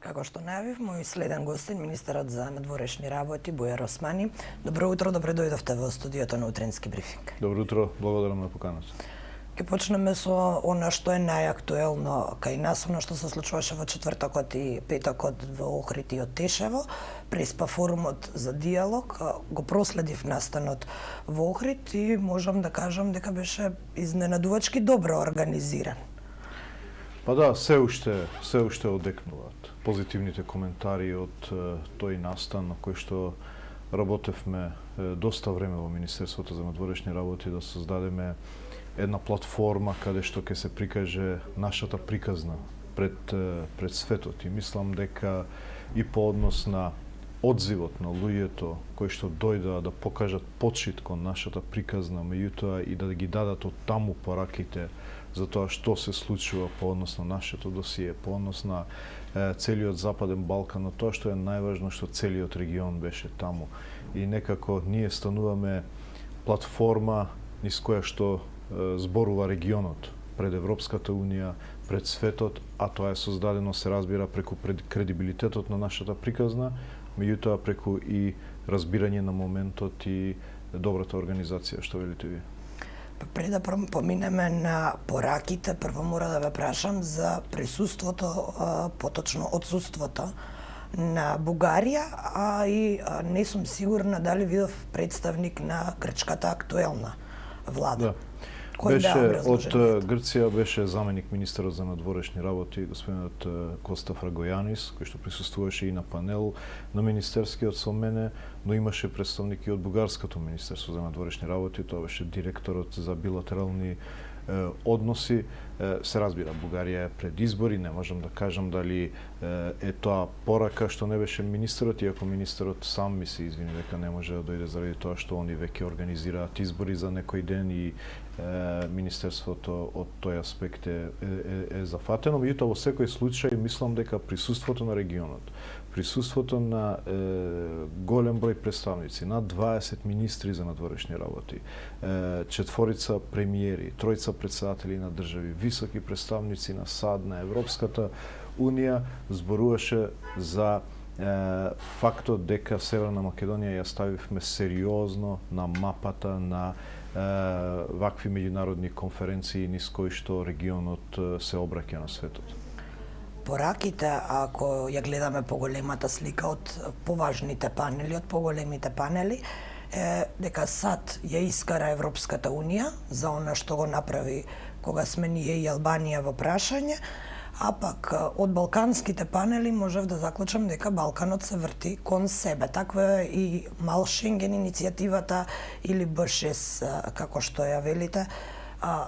Како што најавив, мој следен гостин, министерот за надворешни работи Бујар Османи. Добро утро, добре дојдовте во студиото на Утренски брифинг. Добро утро, благодарам на поканата. Ќе почнеме со она што е најактуелно кај нас, она што се случуваше во четвртокот и петокот во Охрид и Тешево. Преспа форумот за диалог, го проследив настанот во Охрид и можам да кажам дека беше изненадувачки добро организиран. Па да, се уште одекнуваат позитивните коментари од тој настан на кој што работевме доста време во Министерството за надворешни работи да создадеме една платформа каде што ќе се прикаже нашата приказна пред светот и мислам дека и по однос на одзивот на луѓето кои што дојдоа да покажат почит кон нашата приказна, меѓутоа и да ги дадат од таму пораките за тоа што се случува по однос на нашето досие, по однос на целиот Западен Балкан, но тоа што е најважно што целиот регион беше таму. И некако ние стануваме платформа низ која што зборува регионот пред Европската Унија, пред светот, а тоа е создадено, се разбира, преку кредибилитетот на нашата приказна, меѓутоа преку и разбирање на моментот и добрата организација, што велите ви. Пред да поминеме на пораките, прво мора да ве прашам за присуството, поточно отсуството на Бугарија, а и не сум сигурна дали видов представник на грчката актуелна влада. Да. Беше од Грција беше заменик министерот за надворешни работи господинот Коста Фрагојанис, кој што присуствуваше и на панел на министерскиот со мене, но имаше представник и од бугарското министерство за надворешни работи, тоа беше директорот за билатерални односи. Се разбира, Бугарија е пред избори, не можам да кажам дали е тоа порака што не беше министерот, иако министерот сам ми се извини дека не може да дојде заради тоа што они веќе организираат избори за некој ден и министерството од тој аспект е зафатено. Меѓутоа, во секој случај, мислам дека присуството на регионот, присуството на голем број представници, над 20 министри за надворешни работи, 4 премиери, 3 председатели на држави, високи представници на САД, на Европската Унија, зборуваше за фактот дека Северна Македонија ја ставивме сериозно на мапата на вакви меѓународни конференции низ кои што регионот се обраќа на светот. Пораките, ако ја гледаме поголемата слика од поважните панели, од поголемите панели, е дека САД ја искара Европската Унија за она што го направи кога сме ние и Албанија во прашање, а пак од балканските панели можев да заклучам дека Балканот се врти кон себе. Таква е и Мал Шенген иницијативата или Б6, како што ја велите.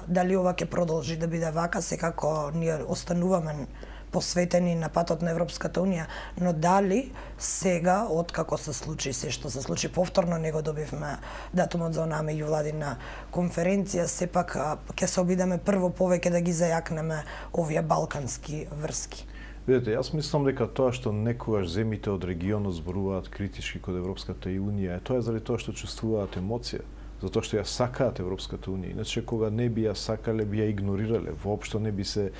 Дали ова ќе продолжи да биде вака, секако ние остануваме посветени на патот на Европската Унија, но дали сега, откако се случи се што се случи повторно, него добивме датумот за онаа меѓувладина конференција, сепак ќе се обидеме прво повеќе да ги зајакнеме овие балкански врски. Видете, јас мислам дека тоа што некогаш земите од регионот зборуваат критички кон Европската Унија, тоа е заради тоа што чувствуваат емоција, затоа што ја сакаат Европската Унија. Иначе кога не би ја сакале, би ја игнорирале, воопшто не би се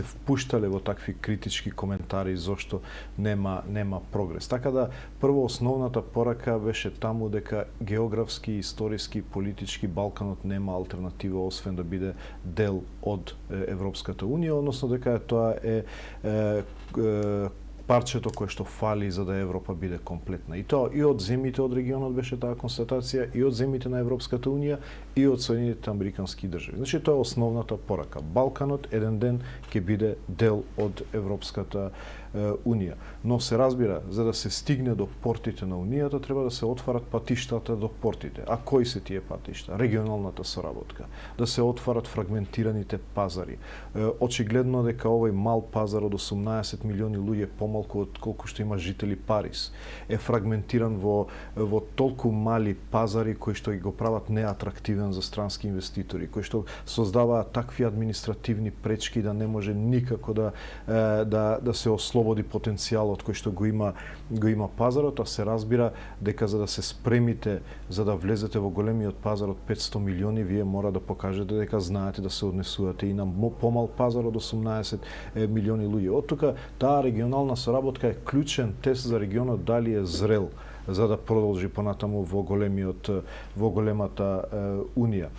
впуштале во такви критички коментари зошто нема прогрес. Така да прво основната порака беше таму дека географски, историски, политички Балканот нема алтернатива освен да биде дел од Европската Унија, односно дека тоа е парчето кое што фали за да Европа биде комплетна. И тоа и од земјите од регионот беше таа констатација, и од земјите на Европската Унија, и од Соединетите Американски држави. Значи, тоа е основната порака. Балканот еден ден ќе биде дел од Европската Унија. Но се разбира, за да се стигне до портите на Унијата, треба да се отварат патиштата до портите. А кои се тие патишта? Регионалната соработка. Да се отварат фрагментираните пазари. Очигледно дека овој мал пазар од 18 милиони луѓе помалку од колку што има жители Париз е фрагментиран во толку мали пазари кои што ги го прават неатрактивен за странски инвеститори, кои што создаваат такви административни пречки да не може никако да се ослободи ослободи потенцијалот кој што го има пазарот, а се разбира дека за да се спремите за да влезете во големиот пазар од 500 милиони, вие мора да покажете дека знаете да се однесувате и на помал пазар од 18 милиони луѓе. Од тука таа регионална соработка е клучен тест за регионот дали е зрел за да продолжи понатаму во големата унија.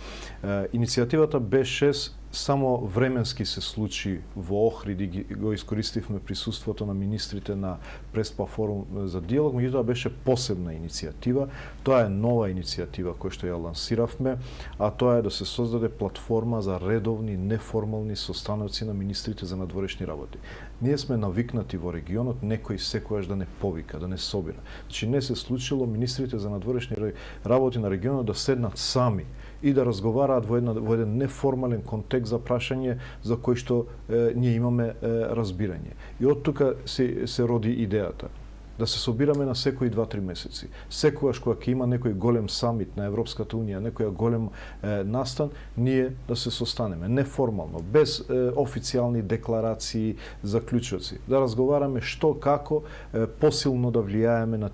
Иницијативата Б6 само временски се случи во Охрид и го искористивме присуството на министрите на Преспа форум за диалог, меѓутоа беше посебна иницијатива. Тоа е нова иницијатива која што ја лансиравме, а тоа е да се создаде платформа за редовни неформални состаноци на министрите за надворешни работи. Ние сме навикнати во регионот некој секојаш да не повика, да не собира. Значи не се случило министрите за надворешни работи на регионот да седнат сами и да разговараат во еден неформален контекст за прашање за кој што ние имаме разбирање. И од тука се роди идејата да се собираме на секои 2-3 месеци. Секогаш кога ќе има некој голем самит на Европската унија, некоја голем настан, ние да се состанеме неформално, без официјални декларации, заклучоци, да разговараме што како посилно да влијаеме на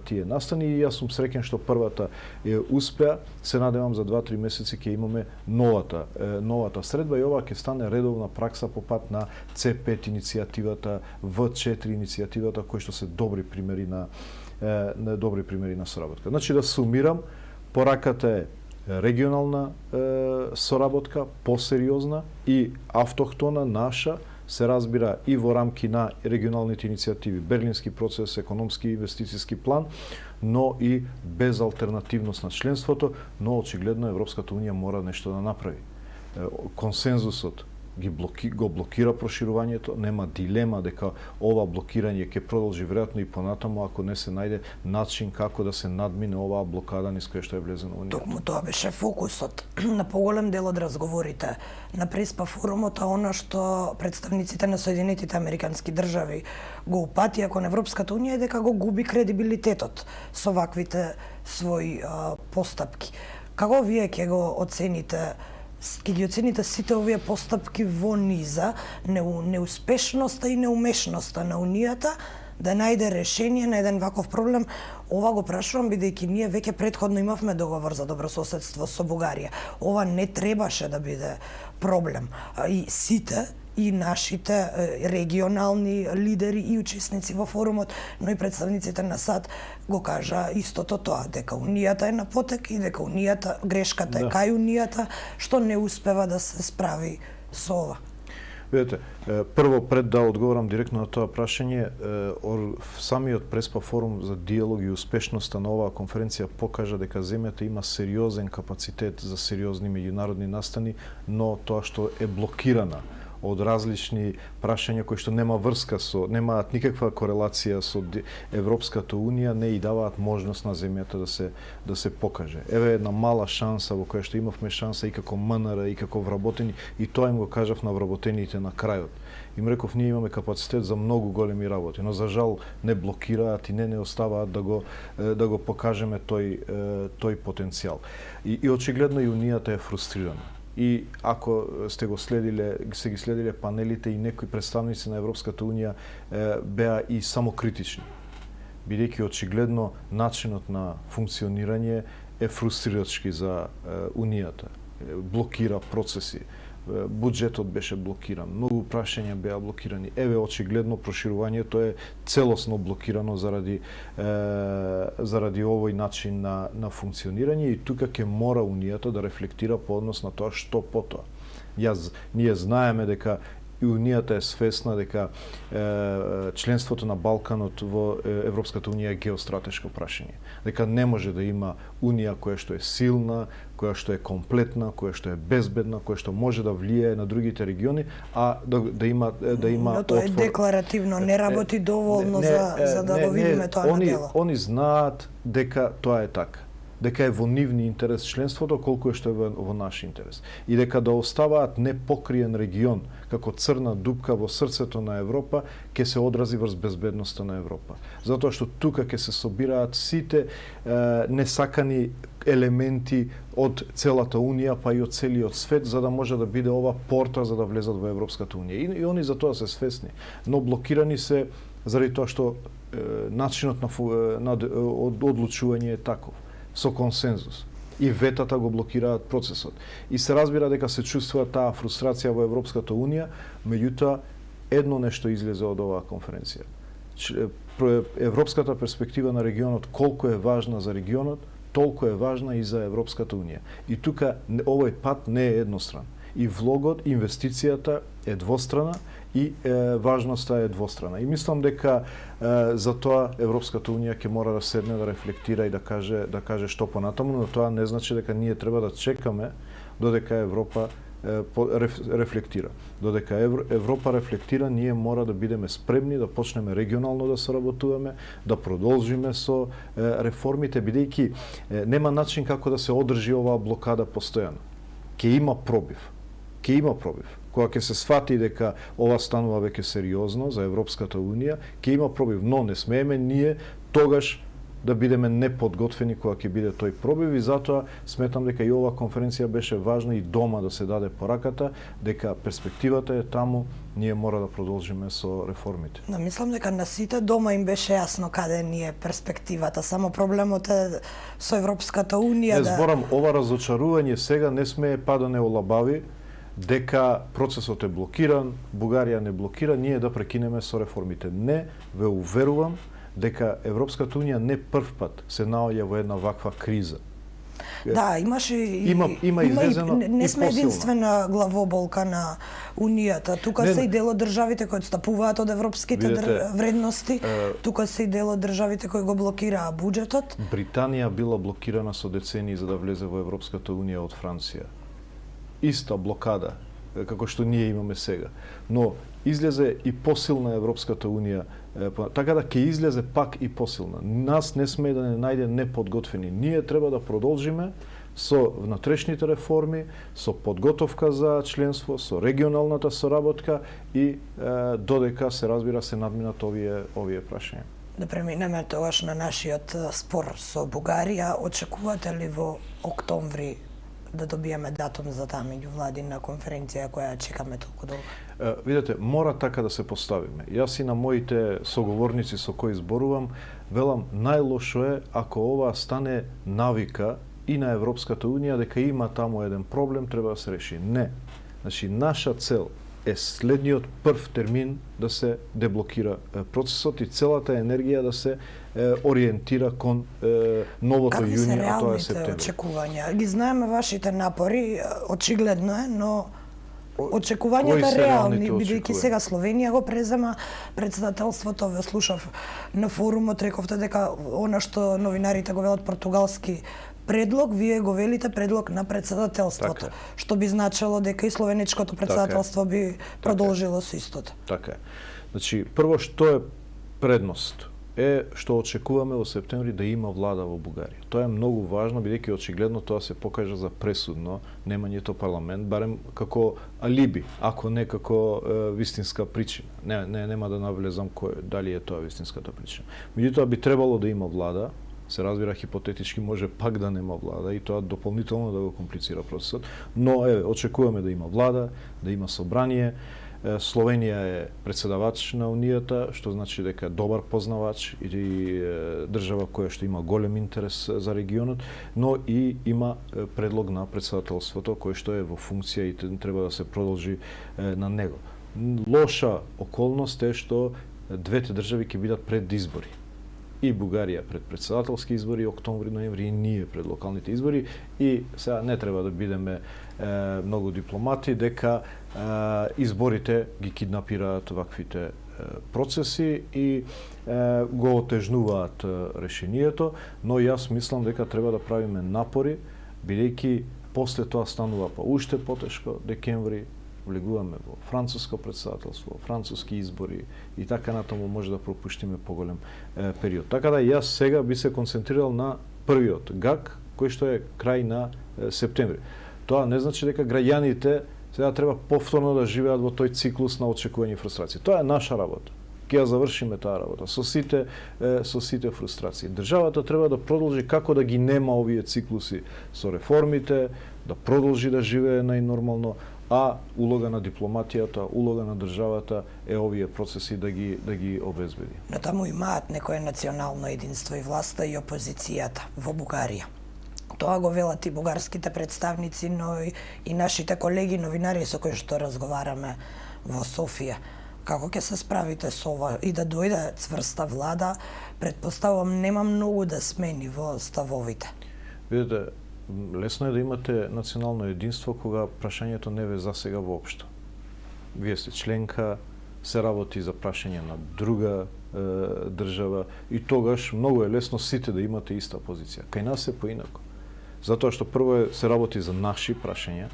тие настани. И јас сум среќен што првата успеа. Се надевам за 2-3 месеци ќе имаме новата средба и ова ќе стане редовна пракса по пат на C5 иницијативата, В4 иницијативата, кои што се добри примери на соработка. Значи да сумирам, пораката е регионална соработка, посериозна и автохтона наша, се разбира и во рамки на регионалните иницијативи, Берлински процес, економски и инвестициски план, но и без алтернативност на членството, но очигледно Европската унија мора нешто да направи. Консензусот го блокира проширувањето, нема дилема дека ова блокирање ќе продолжи веројатно и понатаму ако не се најде начин како да се надмине оваа блокада низ која што е влезено во Токму тоа беше фокусот на поголем дел од разговорите на Преспа форумот, а она што представниците на Соединетите Американски држави го упатија кон Европската унија е дека го губи кредибилитетот со ваквите своји постапки. Како вие ќе ги оцените сите овие постапки во низа неуспешноста и неумешноста на Унијата да најде решение на еден ваков проблем? Ова го прашувам бидејќи ние веќе претходно имавме договор за добрососедство со Бугарија. Ова не требаше да биде проблем. И сите и нашите регионални лидери и учесници во форумот, но и представниците на САД го кажа истото тоа, дека Унијата е на потек и дека грешката е кај Унијата, што не успева да се справи со ова. Видете, прво пред да одговорам директно на тоа прашање, самиот Преспа форум за диалог и успешноста на оваа конференција покажа дека земјата има сериозен капацитет за сериозни меѓународни настани, но тоа што е блокирана од различни прашања кои што немаат никаква корелација со Европската унија, не и даваат можност на земјата да се покаже. Еве една мала шанса во која што имавме шанса и како МНР и како вработени, и тоа им го кажав на вработените на крајот. Им реков, ние имаме капацитет за многу големи работи, но за жал не блокираат и не оставаат да го покажеме тој потенцијал. И очигледно и Унијата е фрустрирана. И ако сте ги следиле панелите и некои представници на Европската унија беа и самокритични, бидејќи очигледно начинот на функционирање е фрустрирачки за Унијата. Блокира процеси, буџетот беше блокиран, многу прашања беа блокирани. Еве очигледно проширувањето е целосно блокирано заради овој начин на функционирање и тука ќе мора Унијата да рефлектира по однос на тоа што потоа. Ние знаеме дека и Унијата е свесна дека членството на Балканот во Европската унија е геостратешко прашање. Дека не може да има Унија која што е силна, која што е комплетна, која што е безбедна, која што може да влијае на другите региони, а да има Но тоа е декларативно, не работи доволно за да го видиме тоа на дело. Они знаат дека тоа е така. дека е во нивни интерес членството, колку е што е во наш интерес. И дека да оставаат непокриен регион, како црна дупка во срцето на Европа, ќе се одрази врз безбедноста на Европа. Затоа што тука ќе се собираат сите несакани елементи од целата Унија, па и од целиот свет, за да може да биде ова порта за да влезат во Европската Унија. И они за тоа се свесни. Но блокирани се заради тоа што начинот на одлучување е таков, со консензус. И ветата го блокираат процесот. И се разбира дека се чувствува таа фрустрација во Европската Унија, меѓутоа едно нешто излезе од оваа конференција. Европската перспектива на регионот, колку е важна за регионот, толку е важна и за Европската Унија. И тука овој пат не е едностран. И влогот, инвестицијата е двострана и важноста е двострана. И мислам дека за тоа Европската Унија ќе мора да седне, да рефлектира и да каже што понатаму, но тоа не значи дека ние треба да чекаме додека Европа рефлектира. Додека Европа рефлектира, ние мора да бидеме спремни да почнеме регионално да соработуваме, да продолжиме со реформите, бидејќи нема начин како да се одржи оваа блокада постојано. Ќе има пробив. Кога ќе се сфати дека ова станува веќе сериозно за Европската Унија, ќе има пробив, но не смееме ние тогаш да бидеме неподготвени кога ќе биде тој пробив, и затоа сметам дека и оваа конференција беше важна и дома да се даде пораката дека перспективата е таму, ние мора да продолжиме со реформите. Но мислам дека на сите дома им беше јасно каде ни е перспективата, само проблемот е со Европската Унија. Зборам, ова разочарување сега не смее па да не олабави дека процесот е блокиран, Бугарија не блокира, ние да прекинеме со реформите. Не, ве уверувам дека Европската Унија не прв пат се наоѓа во една ваква криза. Да, имаше има излезено не сме и посилна. единствена главоболка на Унијата. Тука се и дел од државите кои отстапуваат од европските вредности. Тука се и дел од државите кои го блокираа буџетот. Британија била блокирана со децении за да влезе во Европската Унија од Франција. Иста блокада како што ние имаме сега. Но излезе и посилна Европската Унија, така да ќе излезе пак и посилна. Нас не сме да не најде неподготвени. Ние треба да продолжиме со внатрешните реформи, со подготовка за членство, со регионалната соработка и додека се разбира се надминат овие прашања. Да преминеме тогаш на нашиот спор со Бугарија. Очекувате ли во октомври да добиеме датум за таа меѓувладина конференција која чекаме толку долго? Видете, мора така да се поставиме. Јас и на моите соговорници со кои зборувам, велам, најлошо е ако ова стане навика и на Европската Унија дека има таму еден проблем, треба да се реши. Не. Значи, наша цел е следниот прв термин да се деблокира процесот и целата енергија да се ориентира кон новото јуни, а тоа е септември. Какви се реалните очекувања? Ги знаеме вашите напори, очигледно е, но очекувањата реални, бидејќи сега Словенија го презема председателството. Ве слушав на форумот, рековте дека она што новинарите го велат португалски предлог, вие го велите предлог на председателството, што би значело дека и словеничкото председателство би продолжило со истото. Така е. Значи, прво што е предност е што очекуваме во септември да има влада во Бугарија. Тоа е многу важно, бидејќи очигледно тоа се покажа за пресудно немањето парламент, барем како алиби, ако не како вистинска причина. Нема да навлезам дали е тоа вистинската причина. Меѓутоа би требало да има влада. Се разбира, хипотетички може пак да нема влада и тоа дополнително да го комплицира процесот, но очекуваме да има влада, да има собрание. Словенија е председавач на Унијата, што значи дека е добар познавач и држава која што има голем интерес за регионот, но и има предлог на председателството кој што е во функција и треба да се продолжи на него. Лоша околност е што двете држави ќе бидат пред избори. И Бугарија пред председателски избори, октомври, ноември, и ние пред локалните избори. И сега не треба да бидеме многу дипломати дека изборите ги киднапираат ваквите процеси и го отежнуваат решението, но јас мислам дека треба да правиме напори, бидејќи после тоа станува па уште потешко, декември, влегуваме во француско председателство, француски избори и така натаму може да пропуштиме поголем период. Така да јас сега би се концентрирал на првиот гак кој што е крај на септември. Тоа не значи дека граѓаните сега треба повторно да живеат во тој циклус на очекување и фрустрација. Тоа е наша работа. Ќе ја завршиме таа работа со сите фрустрации. Државата треба да продолжи како да ги нема овие циклуси со реформите, да продолжи да живее најнормално, а улога на дипломатијата, улога на државата е овие процеси да ги обезбеди. Но таму имаат некое национално единство и власта и опозицијата во Бугарија. Тоа го велат и бугарските представници, но и нашите колеги новинари со кои што разговараме во Софија. Како ќе се справите со ова и да дојде цврста влада? Предпоставувам нема многу да смени во ставовите. Видете, лесно е да имате национално единство кога прашањето не ве засега воопшто. Вие сте членка, се работи за прашање на друга држава и тогаш многу е лесно сите да имате иста позиција. Кај нас е поинако. Затоа што прво се работи за наши прашања,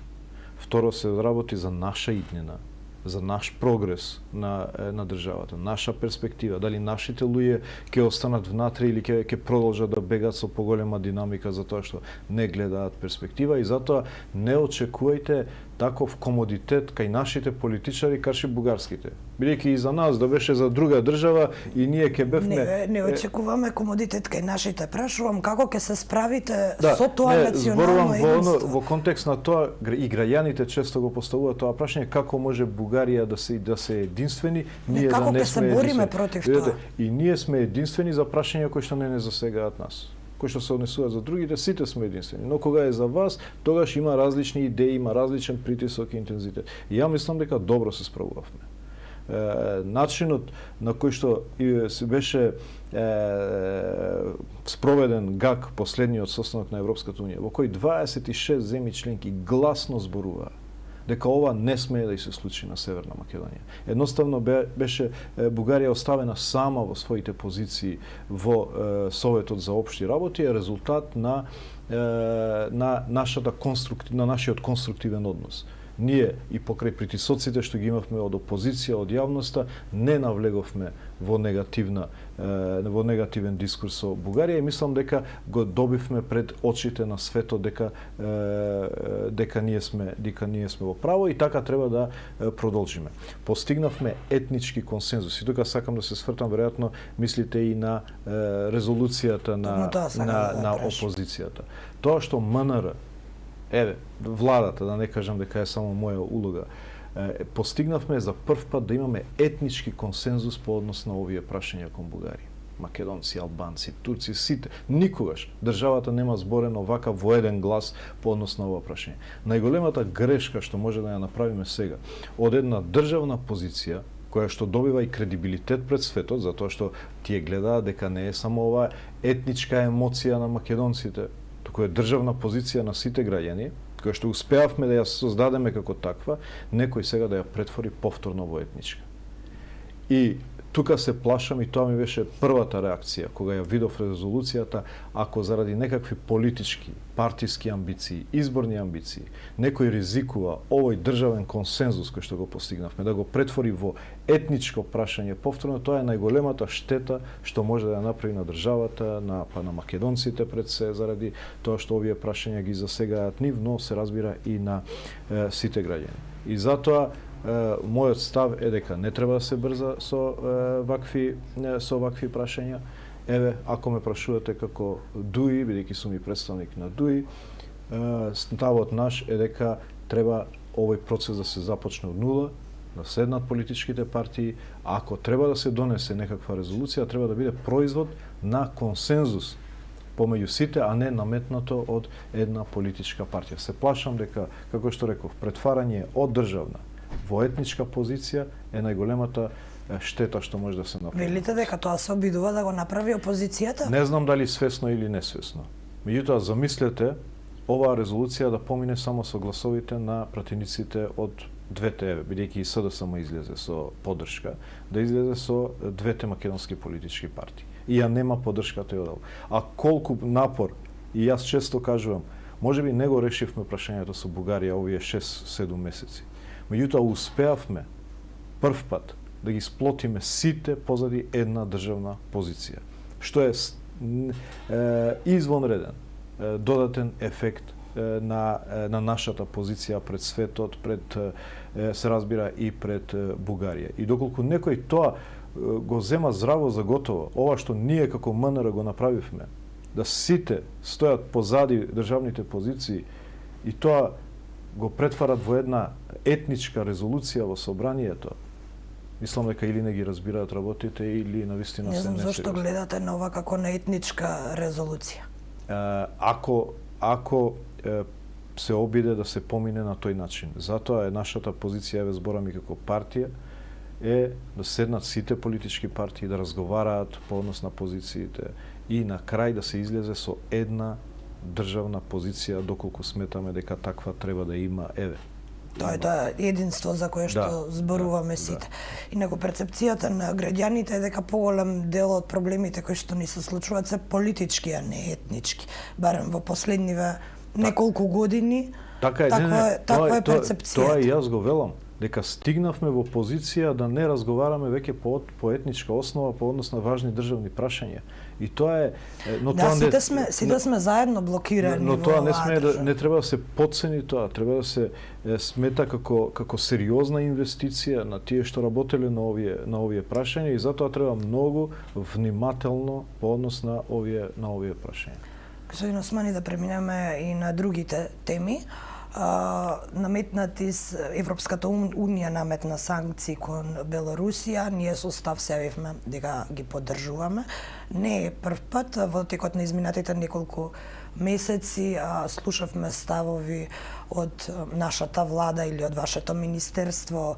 второ се работи за наша иднина, за наш прогрес на државата, наша перспектива, дали нашите луѓе ќе останат внатре или ќе продолжат да бегат со поголема динамика затоа што не гледаат перспектива и затоа не очекувајте таков комодитет кај нашите политичари каши бугарските. Бидејќи и за нас да беше за друга држава и ние ќе бевме Не очекуваме комодитет кај нашите. Прашувам како ќе се справите со тоа национално единство. Во контекст на тоа и граѓаните често го поставуваат тоа прашање како може Бугарија да се единствени, ние да не сме единствени. Како ќе се бориме против тоа? И ние сме единствени за прашања кои што не засегаат нас. Кои што се однесуваат за другите, сите сме единствени. Но кога е за вас, тогаш има различни идеи, има различен притисок и интензитет. И ја мислам дека добро се справувавме. Начинот на кој што се беше спроведен ГАК, последниот состанок на Европската унија, во кој 26 земји членки гласно зборуваа дека ова не смее да се случи на Северна Македонија. Едноставно беше Бугарија оставена сама во своите позиции во Советот за општи работи, е резултат на нашиот конструктивен однос. Ние и покрај притисоците што ги имавме од опозиција, од јавноста, не навлеговме во негативен дискурс со Бугарија и мислам дека го добивме пред очите на светот дека ние сме во право и така треба да продолжиме. Постигнавме етнички консензус и тука сакам да се свртам, веројатно мислите и на резолуцијата на опозицијата. Тоа што МНР владата, да не кажам дека е само моја улога, постигнавме за прв пат да имаме етнички консензус по однос на овие прашања кон Бугарија. Македонци, албанци, турци, сите. Никогаш државата нема зборено вака во еден глас по однос на ова прашање. Најголемата грешка што може да ја направиме сега, од една државна позиција, која што добива и кредибилитет пред светот, затоа што тие гледаат дека не е само ова етничка емоција на македонците, туку е државна позиција на сите граѓани, која што успеавме да ја создадеме како таква, некој сега да ја претвори повторно во етничка. И тука се плашам и тоа ми беше првата реакција кога ја видов резолуцијата, ако заради некакви политички, партиски амбиции, изборни амбиции, некој ризикува овој државен консензус кој што го постигнавме да го претвори во етничко прашање повторно, тоа е најголемата штета што може да ја направи на државата, на македонците пред се, заради тоа што овие прашања ги засегаат нив, но се разбира и на сите граѓани. И затоа мојот став е дека не треба да се брза со вакви прашања. Еве, ако ме прашувате како ДУИ, бидејќи сум и представник на ДУИ, ставот наш е дека треба овој процес да се започне од нула, да седнат политичките партии, а ако треба да се донесе некаква резолуција, треба да биде производ на консензус помеѓу сите, а не наметнато од една политичка партија. Се плашам дека, како што реков, претварање од државна во етничка позиција е најголемата штета што може да се направи. Велите дека тоа се обидува да го направи опозицијата? Не знам дали свесно или несвесно. Меѓутоа, замислете оваа резолуција да помине само со гласовите на пратениците од двете, бидејќи и СДСМ излезе со поддршка, да излезе со двете македонски политички партии. И ја нема поддршката и одел. А колку напор, и јас често кажувам, можеби не го решивме прашањето со Бугарија овие 6-7 месеци. Меѓутоа успеавме прв пат да ги сплотиме сите позади една државна позиција, што е извонреден. додатен ефект на нашата позиција пред светот, се разбира и пред Бугарија. И доколку некој тоа го зема здраво за готово, ова што ние како МНР го направивме, да сите стојат позади државните позиции и тоа го претварат во една етничка резолуција во собранието, мислам дека или не ги разбираат работите или навистина се не знам зошто несериозни. гледате на ова како на етничка резолуција. Ако се обиде да се помине на тој начин. Затоа е нашата позиција, еве зборам и како партија, е да седнат сите политички партии, да разговараат по однос на позициите и на крај да се излезе со една државна позиција, доколку сметаме дека таква треба да има, еве. Тоа е тоа единство за кое што зборуваме сите. Инаку перцепцијата на граѓаните е дека поголем дел од проблемите кои што ни се случуваат се политички, а не етнички. Барем во последниве неколку години таква е перцепцијата. Тоа и јас го велам, дека стигнавме во позиција да не разговараме веќе по етничка основа по однос на важни државни прашања. И тоа е, но да, тоа сите сме заедно блокирани. Но тоа не треба да се потцени тоа, треба да се смета како сериозна инвестиција на тие што работеле на овие прашања и затоа треба многу внимателно по однос на овие прашања. Господин Османи, да преминеме и на другите теми. Наметнати Европската унија наметна санкции кон Белорусија, ние со став се јавивме дека ги поддржуваме. Не е прв пат, во текот на изминатите неколку месеци слушавме ставови од нашата влада или од вашето министерство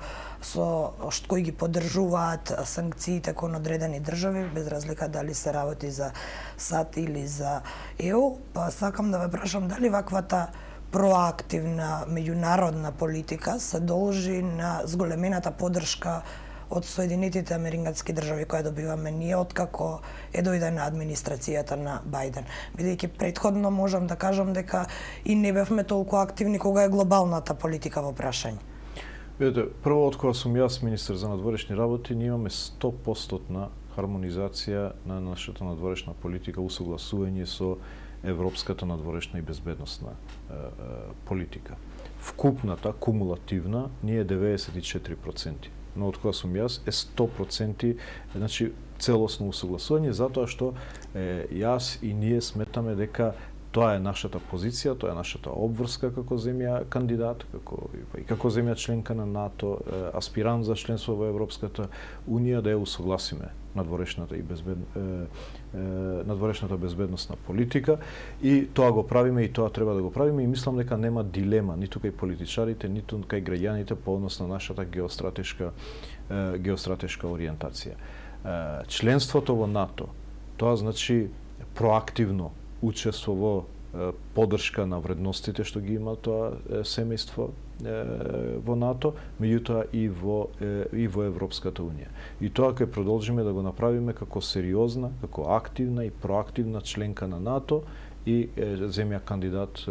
кои ги поддржуваат санкциите кон одредени држави, без разлика дали се работи за САД или за ЕУ. Па сакам да ве прашам дали ваквата проактивна меѓународна политика се должи на зголемената поддршка од Соединетите Американски држави која добиваме ние откако е дојдена администрацијата на Бајден. Бидејќи претходно можам да кажам дека и не бевме толку активни кога е глобалната политика во прашање. Видете, прво од кога сум јас министер за надворешни работи, ние имаме 100% хармонизација на нашата надворешна политика, усогласување со европската надворешна и безбедносна политика. Вкупната, кумулативна, ние е 94%. Но од кога сум јас е 100%, значи целосно усогласување, затоа што јас и ние сметаме дека тоа е нашата позиција, тоа е нашата обврска како земја кандидат, како земја членка на НАТО, аспирант за членство во Европската Унија, да ја усогласиме надворешната безбедносна политика и тоа го правиме и тоа треба да го правиме и мислам дека нема дилема ниту кај политичарите, ниту кај граѓаните по однос на нашата геостратешка ориентација. Членството во НАТО, тоа значи проактивно учество во поддршка на вредностите што ги има тоа семејство во НАТО, меѓутоа и во Европската Унија. И тоа ќе продолжиме да го направиме како сериозна, како активна и проактивна членка на НАТО и земја кандидат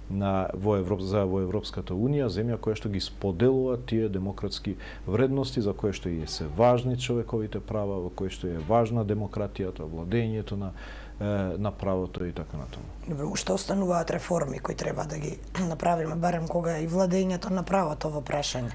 во Европската Унија, земја која што ги споделува тие демократски вредности за кои што и се важни човековите права, во кои што е важна демократијата, владењето на правото и така натаму. Добро, уште остануваат реформи кои треба да ги направиме, барем кога и владењето на правото во прашање.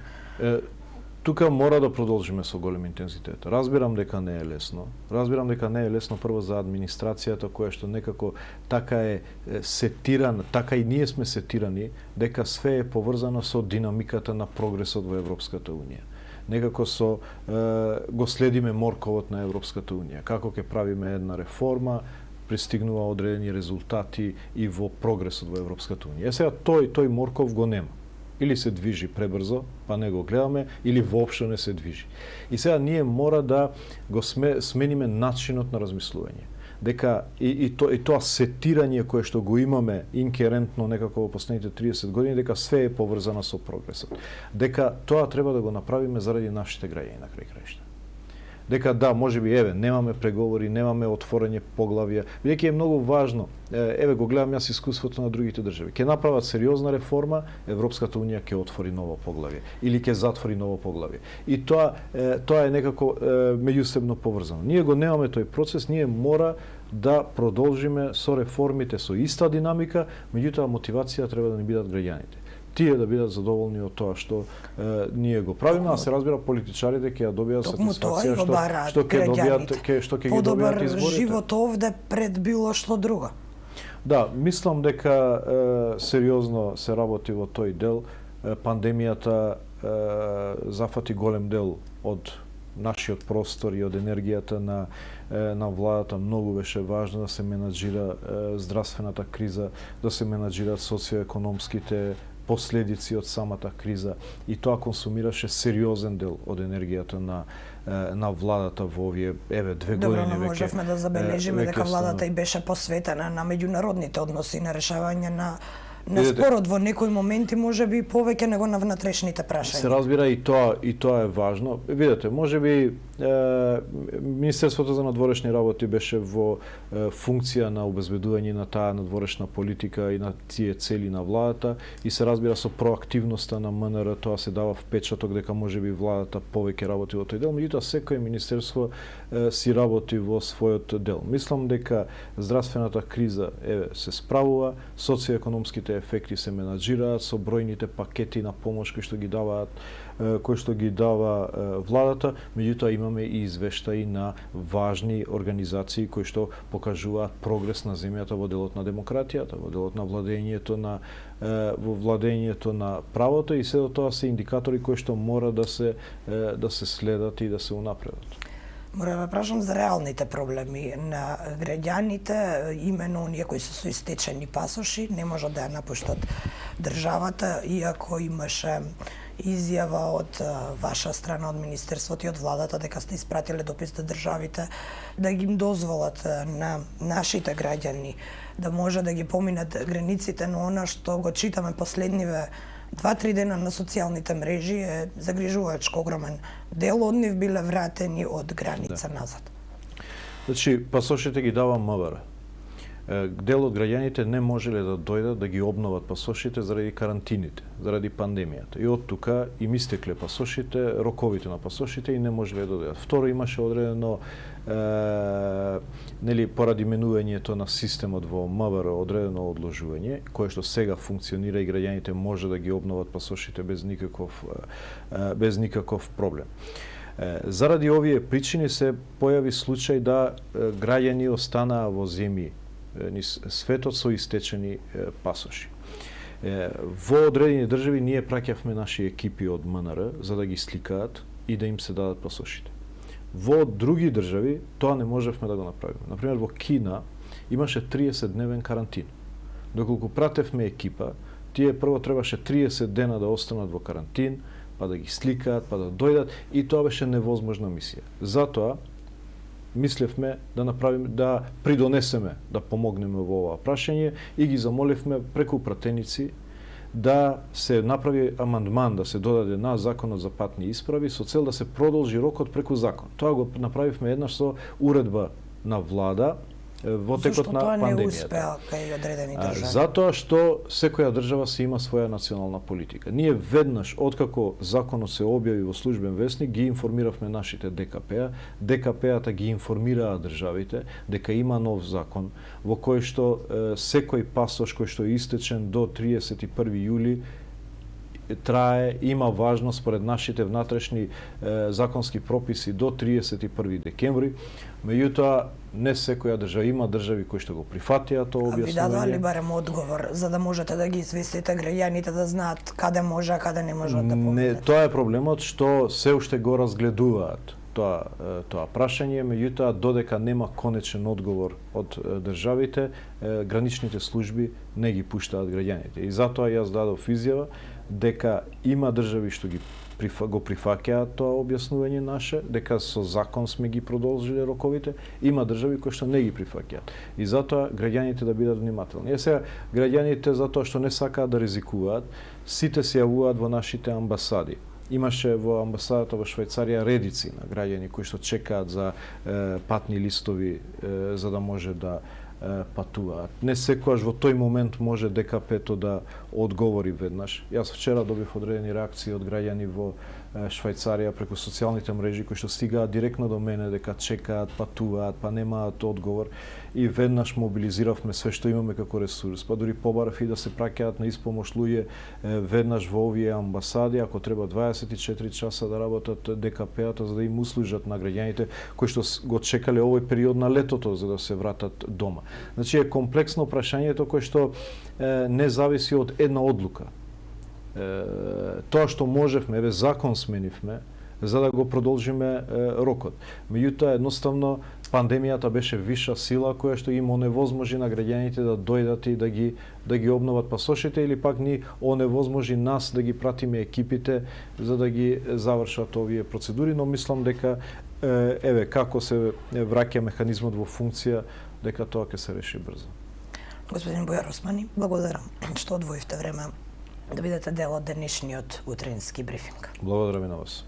Тука мора да продолжиме со голем интензитет. Разбирам дека не е лесно. Разбирам дека не е лесно прво за администрацијата која што некако така е сетирана, така и ние сме сетирани дека све е поврзано со динамиката на прогресот во Европската Унија. Некако го следиме морковот на Европската Унија. Како ќе правиме една реформа, пристигнува одредени резултати и во прогресот во Европската Унија. Сега тој морков го нема. Или се движи пребрзо, па не го гледаме, или воопшто не се движи. И сега ние мора да го смениме начинот на размислување. Дека и тоа сетирање кое што го имаме инкерентно некако во последните 30 години, дека све е поврзано со прогресот. Дека тоа треба да го направиме заради нашите граѓани на крај краишта. дека да, можеби немаме преговори, немаме отворење поглавја, бидејќи е многу важно. Го гледам јас искуството на другите држави. Ќе направат сериозна реформа, Европската унија ќе отвори ново поглавје или ќе затвори ново поглавје. И тоа е некако меѓусебно поврзано. Ние го немаме тој процес, ние мора да продолжиме со реформите со иста динамика, меѓутоа мотивација треба да ни бидат граѓаните. Тие да бидат задоволни од тоа што ние го правиме, а се разбира политичарите ќе ја добијат сатисфакција што ќе ги добијат изборите. Подобар живот овде пред било што друго. Да, мислам дека сериозно се работи во тој дел. Пандемијата зафати голем дел од нашиот простор и од енергијата на владата. Многу беше важно да се менаџира здравствената криза, да се менаџираат социоекономските последици од самата криза, и тоа консумираше сериозен дел од енергијата на владата во овие 2 години веќе. Добро, но можевме да забележиме дека владата и беше посветена на меѓународните односи, на решавање на спорот во некои моменти, можеби повеќе него на внатрешните прашања. Се разбира, и тоа е важно. Видете, можеби Министерството за надворешни работи беше во функција на обезбедување на таа надворешна политика и на тие цели на владата, и се разбира со проактивноста на МНР тоа се дава впечаток дека можеби владата повеќе работи во тој дел, меѓутоа секој министерство си работи во својот дел. Мислам дека здравствената криза се справува, социоекономските ефекти се менаџираат со бројните пакети на помош кои што ги дава владата, меѓутоа имаме и извештаи на важни организации кои што покажуваат прогрес на земјата во делот на демократијата, во делот на владењето на правото, и сето тоа се индикатори кои што мора да се следат и да се унапредат. Мора да прашам за реалните проблеми на граѓаните, имено оние кои се со истечени пасоши, не можат да ја напуштат државата, иако имаше изјава од ваша страна, од Министерството и од владата, дека сте испратиле допис до државите да ги им дозволат на нашите граѓани да може да ги поминат границите, но она што го читаме последниве 2-3 дена на социјалните мрежи е загрижувачко. Огромен дел од нив биле вратени од граница назад. Значи, пасошите ги дава МВР. Дел од граѓаните не можеле да дојдат да ги обноват пасошите заради карантините, заради пандемијата. И од тука им истекле пасошите, роковите на пасошите, и не можеле да дојдат. Второ, имаше одредено поради менувањето на системот во МВР, одредено одложување, кое што сега функционира и граѓаните може да ги обноват пасошите без никаков проблем. Заради овие причини се појави случај да граѓани останаа во земји низ светот со истечени пасоши. Во одредени држави ние праќавме наши екипи од МНР за да ги сликаат и да им се дадат пасошите. Во други држави тоа не можевме да го направиме. Например, во Кина имаше 30-дневен карантин. Доколку пратевме екипа, тие прво требаше 30 дена да останат во карантин, па да ги сликаат, па да дојдат, и тоа беше невозможна мисија. Затоа мислевме да придонесеме, да помогнеме во ова прашање, и ги замоливме преку пратеници да се направи амандман, да се додаде на Законот за патни исправи со цел да се продолжи рокот преку закон. Тоа го направивме еднаш со уредба на влада во текот на пандемијата. Зашто тоа не успеа кај одредени држави? Затоа што секоја држава си има своја национална политика. Ние веднаш, откако законот се објави во службен весник, ги информиравме нашите ДКП-а. ДКП-ата ги информираа државите дека има нов закон во кој што секој пасош кој што е истечен до 31 јули трае, има важност според нашите внатрешни законски прописи до 31 декември. Меѓутоа, не секоја држава, има држави кои што го прифатија тоа објаснување. Ви дадоа ли барем одговор за да можете да ги известите граѓаните да знаат каде може, а каде не можат да поминат? Не, тоа е проблемот што се уште го разгледуваат тоа прашање, меѓутоа додека нема конечен одговор од државите, граничните служби не ги пуштаат граѓаните. И затоа јас дадов изјава дека има држави што го прифаќаат тоа објаснување наше, дека со закон сме ги продолжиле роковите, има држави кои што не ги прифаќаат. И затоа граѓаните да бидат внимателни. Сега граѓаните затоа што не сакаат да ризикуваат, сите се јавуваат во нашите амбасади имаше во амбасадата во Швајцарија редици на граѓани кои што чекаат за патни листови за да може да патуваат. Не секогаш во тој момент може ДКП-то да одговори веднаш. Јас вчера добив одредени реакции од граѓани во Швајцарија преку социјалните мрежи кои што стигаат директно до мене дека чекаат, патуваат, па немаат одговор и веднаш мобилизиравме све што имаме како ресурс. Па дури побарав и да се праќаат на испомош луѓе веднаш во овие амбасади, ако треба 24 часа да работат ДКП-ата за да им услужат на граѓаните кои што го чекале овој период на летото за да се вратат дома. Значи е комплексно прашањето кое што не зависи од една одлука. Тоа што можевме, закон сменивме за да го продолжиме рокот. Меѓутоа едноставно пандемијата беше виша сила која што им оневозможи на граѓаните да дојдат и да ги обноват пасошите или пак ни оневозможи нас да ги пратиме екипите за да ги завршат овие процедури, но мислам дека еве како се враќа механизмот во функција, дека тоа ќе се реши брзо. Господин Бујар Османи, благодарам што одвоивте време да бидете дел од денешниот утрински брифинг. Благодарам и на вас.